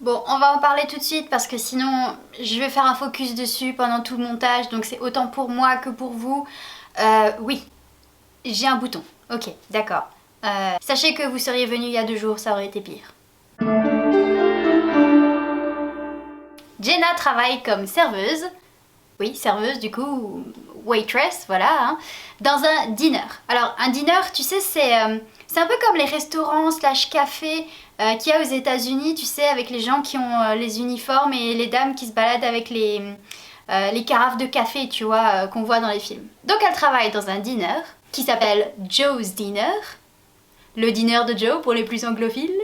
Bon, on va en parler tout de suite parce que sinon je vais faire un focus dessus pendant tout le montage, donc c'est autant pour moi que pour vous. Oui, j'ai un bouton. Ok, d'accord. Sachez que vous seriez venu il y a 2 jours, ça aurait été pire. Jenna travaille comme serveuse, oui, serveuse du coup, waitress, voilà, hein, dans un diner. Alors un diner, tu sais, c'est un peu comme les restaurants slash cafés qu'il y a aux États-Unis, tu sais, avec les gens qui ont les uniformes et les dames qui se baladent avec les carafes de café, tu vois, qu'on voit dans les films. Donc elle travaille dans un diner qui s'appelle Joe's Dinner, le dîner de Joe pour les plus anglophiles.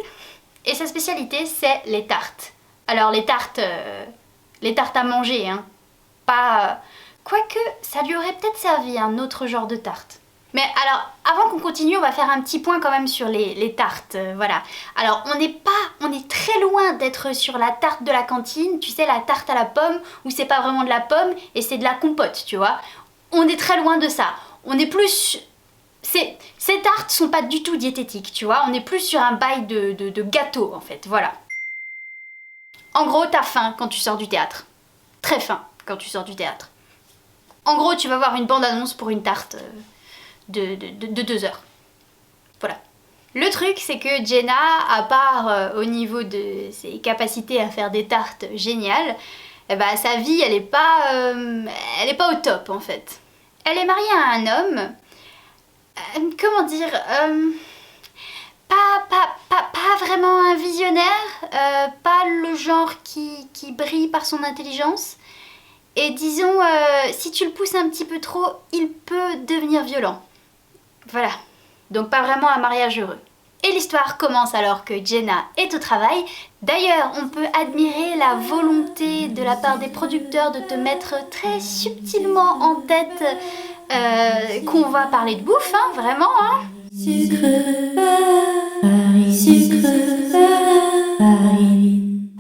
Et sa spécialité, c'est les tartes. Alors les tartes à manger, hein. Pas... Quoique, ça lui aurait peut-être servi un autre genre de tarte. Mais alors, avant qu'on continue, on va faire un petit point quand même sur les tartes, voilà. Alors, on est très loin d'être sur la tarte de la cantine, tu sais, la tarte à la pomme, où c'est pas vraiment de la pomme et c'est de la compote, tu vois. On est très loin de ça. On est plus... Ces tartes sont pas du tout diététiques, tu vois. On est plus sur un bail de gâteau, en fait, voilà. En gros, t'as faim quand tu sors du théâtre. Très faim quand tu sors du théâtre. En gros, tu vas voir une bande-annonce pour une tarte de 2 heures. Voilà. Le truc, c'est que Jenna, à part au niveau de ses capacités à faire des tartes géniales, eh ben, sa vie, elle est pas au top, en fait. Elle est mariée à un homme, comment dire, pas vraiment un visionnaire, pas le genre qui brille par son intelligence. Et disons, si tu le pousses un petit peu trop, il peut devenir violent. Voilà. Donc pas vraiment un mariage heureux. Et l'histoire commence alors que Jenna est au travail. D'ailleurs, on peut admirer la volonté de la part des producteurs de te mettre très subtilement en tête qu'on va parler de bouffe, hein, vraiment, hein.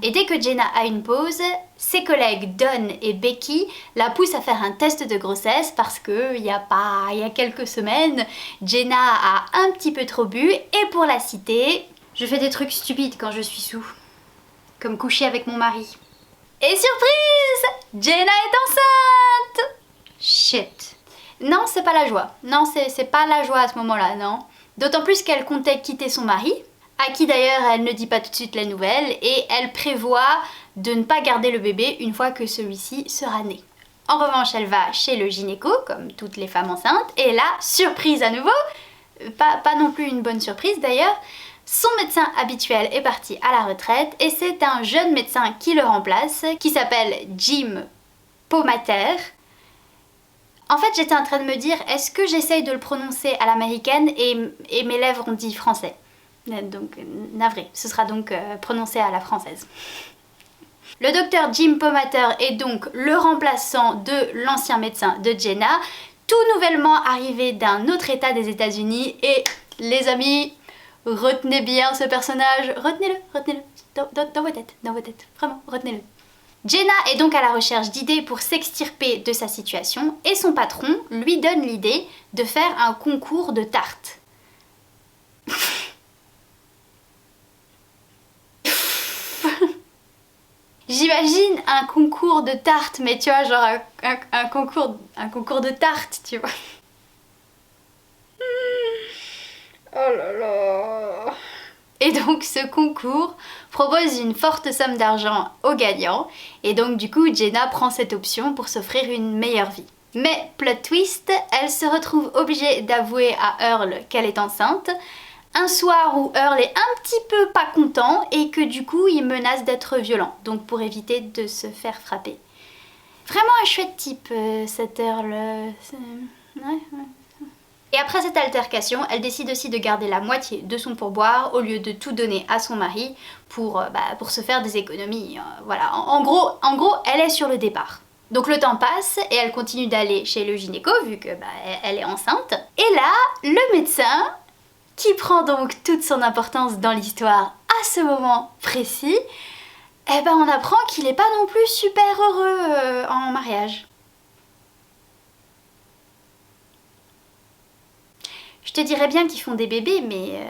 Et dès que Jenna a une pause, ses collègues Don et Becky la poussent à faire un test de grossesse parce que il y a quelques semaines, Jenna a un petit peu trop bu et pour la citer, je fais des trucs stupides quand je suis sous, comme coucher avec mon mari. Et surprise, Jenna est enceinte. Shit. Non, c'est pas la joie. Non, c'est pas la joie à ce moment-là, non. D'autant plus qu'elle comptait quitter son mari, à qui d'ailleurs elle ne dit pas tout de suite la nouvelle, et elle prévoit de ne pas garder le bébé une fois que celui-ci sera né. En revanche, elle va chez le gynéco, comme toutes les femmes enceintes, et là, surprise à nouveau, pas non plus une bonne surprise d'ailleurs, son médecin habituel est parti à la retraite, et c'est un jeune médecin qui le remplace, qui s'appelle Jim Pomater. En fait, j'étais en train de me dire, est-ce que j'essaye de le prononcer à l'américaine et mes lèvres ont dit français? Donc, navré, ce sera donc prononcé à la française. Le docteur Jim Pomater est donc le remplaçant de l'ancien médecin de Jenna, tout nouvellement arrivé d'un autre état des États-Unis. Et les amis, retenez bien ce personnage, retenez-le, dans vos têtes, vraiment, retenez-le. Jenna est donc à la recherche d'idées pour s'extirper de sa situation et son patron lui donne l'idée de faire un concours de tartes. J'imagine un concours de tartes, mais tu vois, genre un concours de tartes, tu vois. Oh là là. Et donc ce concours propose une forte somme d'argent aux gagnants, et donc du coup Jenna prend cette option pour s'offrir une meilleure vie. Mais plot twist, elle se retrouve obligée d'avouer à Earl qu'elle est enceinte, un soir où Earl est un petit peu pas content et que du coup il menace d'être violent, donc pour éviter de se faire frapper. Vraiment un chouette type cet Earl. Ouais. Et après cette altercation, elle décide aussi de garder la moitié de son pourboire au lieu de tout donner à son mari pour se faire des économies. Voilà, en gros, elle est sur le départ. Donc le temps passe et elle continue d'aller chez le gynéco vu que elle est enceinte. Et là, le médecin, qui prend donc toute son importance dans l'histoire à ce moment précis, eh ben on apprend qu'il n'est pas non plus super heureux en mariage. Je te dirais bien qu'ils font des bébés, mais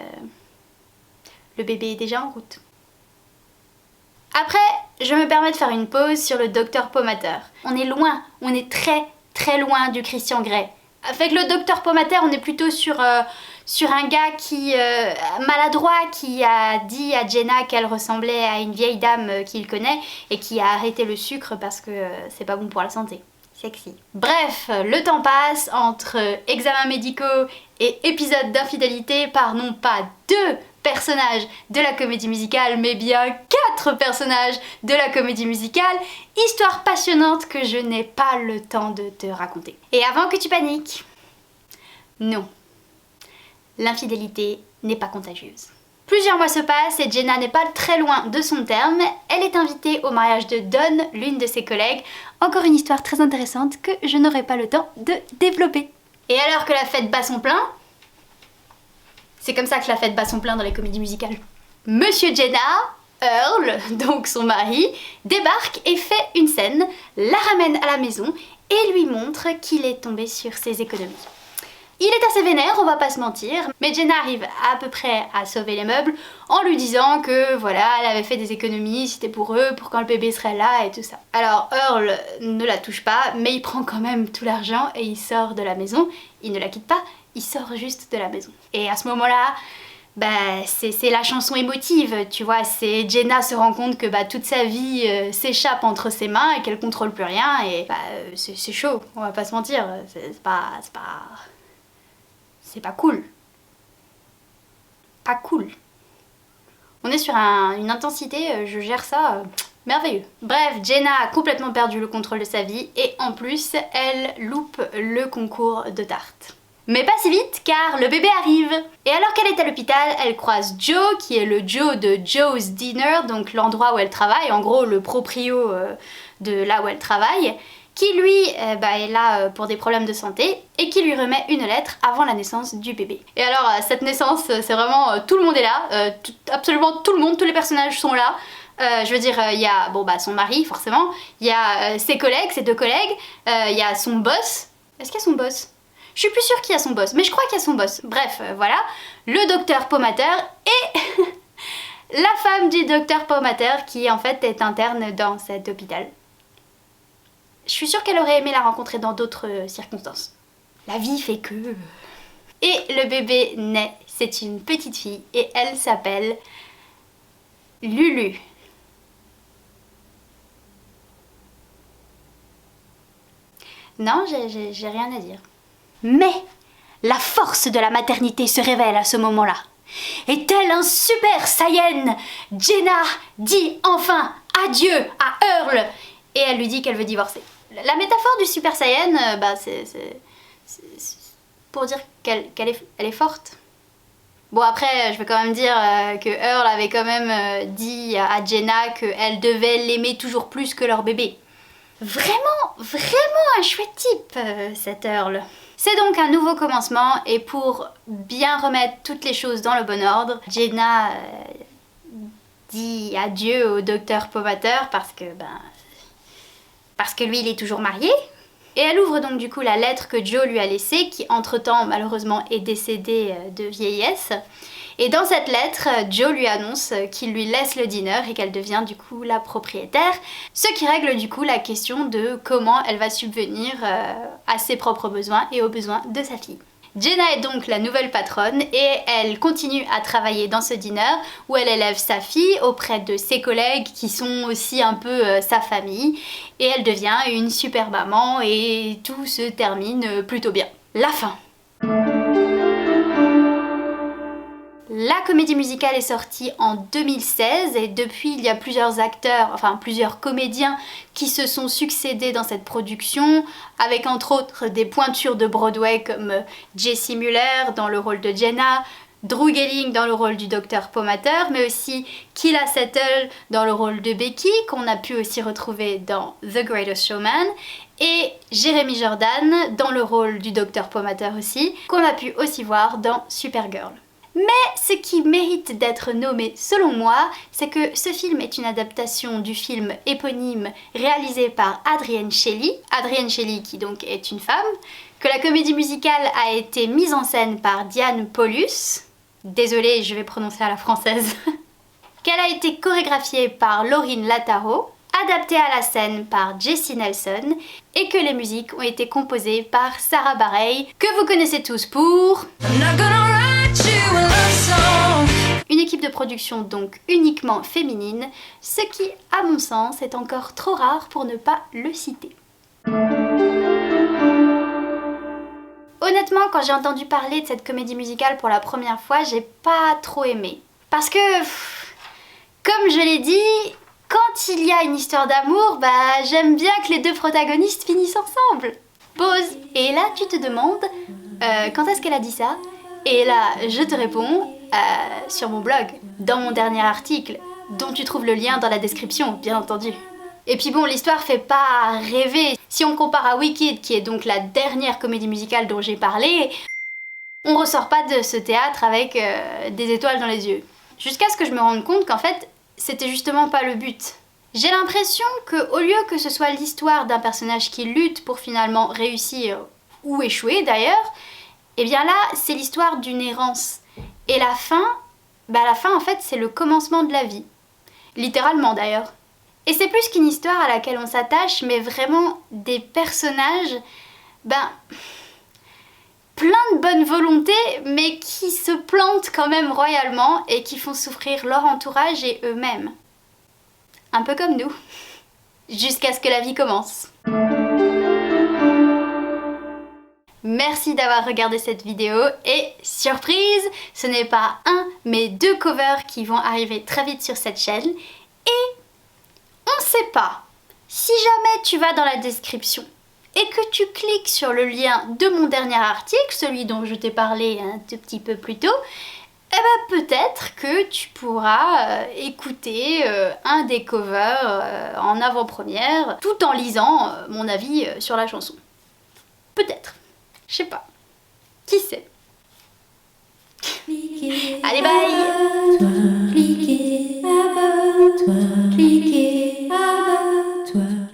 le bébé est déjà en route. Après, je me permets de faire une pause sur le docteur Pomatter. On est loin, on est très loin du Christian Grey. Avec le docteur Pomatter, on est plutôt sur un gars qui maladroit, qui a dit à Jenna qu'elle ressemblait à une vieille dame qu'il connaît et qui a arrêté le sucre parce que c'est pas bon pour la santé. Sexy. Bref, le temps passe entre examens médicaux et épisodes d'infidélité par non pas 2 personnages de la comédie musicale, mais bien 4 personnages de la comédie musicale. Histoire passionnante que je n'ai pas le temps de te raconter. Et avant que tu paniques, non, l'infidélité n'est pas contagieuse. Plusieurs mois se passent et Jenna n'est pas très loin de son terme. Elle est invitée au mariage de Dawn, l'une de ses collègues. Encore une histoire très intéressante que je n'aurai pas le temps de développer. Et alors que la fête bat son plein, c'est comme ça que la fête bat son plein dans les comédies musicales. Monsieur Jenna, Earl, donc son mari, débarque et fait une scène, la ramène à la maison et lui montre qu'il est tombé sur ses économies. Il est assez vénère, on va pas se mentir, mais Jenna arrive à peu près à sauver les meubles en lui disant que voilà, elle avait fait des économies, c'était pour eux, pour quand le bébé serait là et tout ça. Alors Earl ne la touche pas, mais il prend quand même tout l'argent et il sort de la maison. Il ne la quitte pas, il sort juste de la maison. Et à ce moment-là, c'est la chanson émotive, tu vois, c'est Jenna se rend compte que toute sa vie s'échappe entre ses mains et qu'elle contrôle plus rien et c'est chaud, on va pas se mentir, c'est pas cool. Pas cool. On est sur une intensité, je gère ça, merveilleux. Bref, Jenna a complètement perdu le contrôle de sa vie et en plus, elle loupe le concours de tarte. Mais pas si vite car le bébé arrive. Et alors qu'elle est à l'hôpital, elle croise Joe, qui est le Joe de Joe's Dinner, donc l'endroit où elle travaille, en gros le proprio de là où elle travaille, qui lui est là pour des problèmes de santé et qui lui remet une lettre avant la naissance du bébé. Et alors cette naissance, c'est vraiment tout le monde est là, absolument tout le monde, tous les personnages sont là. Je veux dire, il y a son mari forcément, il y a ses collègues, ses 2 collègues, il y a son boss. Est-ce qu'il y a son boss ? Je suis plus sûre qu'il y a son boss, mais je crois qu'il y a son boss. Bref, voilà, le docteur Pomatter et la femme du docteur Pomatter qui en fait est interne dans cet hôpital. Je suis sûre qu'elle aurait aimé la rencontrer dans d'autres circonstances. La vie fait que... Et le bébé naît, c'est une petite fille et elle s'appelle Lulu. Non, j'ai rien à dire. Mais la force de la maternité se révèle à ce moment-là. Et tel un super Saiyan, Jenna dit enfin adieu à Earl et elle lui dit qu'elle veut divorcer. La métaphore du Super Saiyan, c'est pour dire qu'elle est forte. Bon après, je vais quand même dire que Earl avait quand même dit à Jenna qu'elle devait l'aimer toujours plus que leur bébé. Vraiment un chouette type, cet Earl. C'est donc un nouveau commencement et pour bien remettre toutes les choses dans le bon ordre, Jenna dit adieu au docteur Pomatter parce que lui il est toujours marié. Et elle ouvre donc du coup la lettre que Joe lui a laissée, qui entre-temps malheureusement est décédée de vieillesse. Et dans cette lettre, Joe lui annonce qu'il lui laisse le dîner et qu'elle devient du coup la propriétaire, ce qui règle du coup la question de comment elle va subvenir à ses propres besoins et aux besoins de sa fille. Jenna est donc la nouvelle patronne et elle continue à travailler dans ce dîner où elle élève sa fille auprès de ses collègues qui sont aussi un peu sa famille et elle devient une super maman et tout se termine plutôt bien. La fin. La comédie musicale est sortie en 2016 et depuis il y a plusieurs acteurs, enfin plusieurs comédiens qui se sont succédés dans cette production avec entre autres des pointures de Broadway comme Jessie Muller dans le rôle de Jenna, Drew Gelling dans le rôle du docteur Pomatter, mais aussi Keala Settle dans le rôle de Becky qu'on a pu aussi retrouver dans The Greatest Showman et Jeremy Jordan dans le rôle du docteur Pomatter aussi qu'on a pu aussi voir dans Supergirl. Mais ce qui mérite d'être nommé selon moi, c'est que ce film est une adaptation du film éponyme réalisé par Adrienne Shelly. Adrienne Shelly qui donc est une femme, que la comédie musicale a été mise en scène par Diane Paulus. Désolée, je vais prononcer à la française. qu'elle a été chorégraphiée par Lauryn Lataro, adaptée à la scène par Jessie Nelson et que les musiques ont été composées par Sarah Bareilles, que vous connaissez tous pour une équipe de production donc uniquement féminine, ce qui, à mon sens, est encore trop rare pour ne pas le citer. Honnêtement, quand j'ai entendu parler de cette comédie musicale pour la première fois, j'ai pas trop aimé. Parce que, comme je l'ai dit, quand il y a une histoire d'amour, j'aime bien que les deux protagonistes finissent ensemble. Pause. Et là, tu te demandes, quand est-ce qu'elle a dit ça? Et là, je te réponds, sur mon blog, dans mon dernier article, dont tu trouves le lien dans la description, bien entendu. Et puis bon, l'histoire fait pas rêver. Si on compare à Wicked, qui est donc la dernière comédie musicale dont j'ai parlé, on ressort pas de ce théâtre avec des étoiles dans les yeux. Jusqu'à ce que je me rende compte qu'en fait, c'était justement pas le but. J'ai l'impression que au lieu que ce soit l'histoire d'un personnage qui lutte pour finalement réussir, ou échouer d'ailleurs, et bien là, c'est l'histoire d'une errance. Et la fin en fait, c'est le commencement de la vie. Littéralement d'ailleurs. Et c'est plus qu'une histoire à laquelle on s'attache, mais vraiment des personnages, plein de bonne volonté, mais qui se plantent quand même royalement et qui font souffrir leur entourage et eux-mêmes. Un peu comme nous. Jusqu'à ce que la vie commence. Merci d'avoir regardé cette vidéo et surprise, ce n'est pas un mais 2 covers qui vont arriver très vite sur cette chaîne et on ne sait pas, si jamais tu vas dans la description et que tu cliques sur le lien de mon dernier article, celui dont je t'ai parlé un tout petit peu plus tôt, peut-être que tu pourras écouter un des covers en avant-première tout en lisant mon avis sur la chanson. Peut-être. Je sais pas. Qui sait? Allez, bye!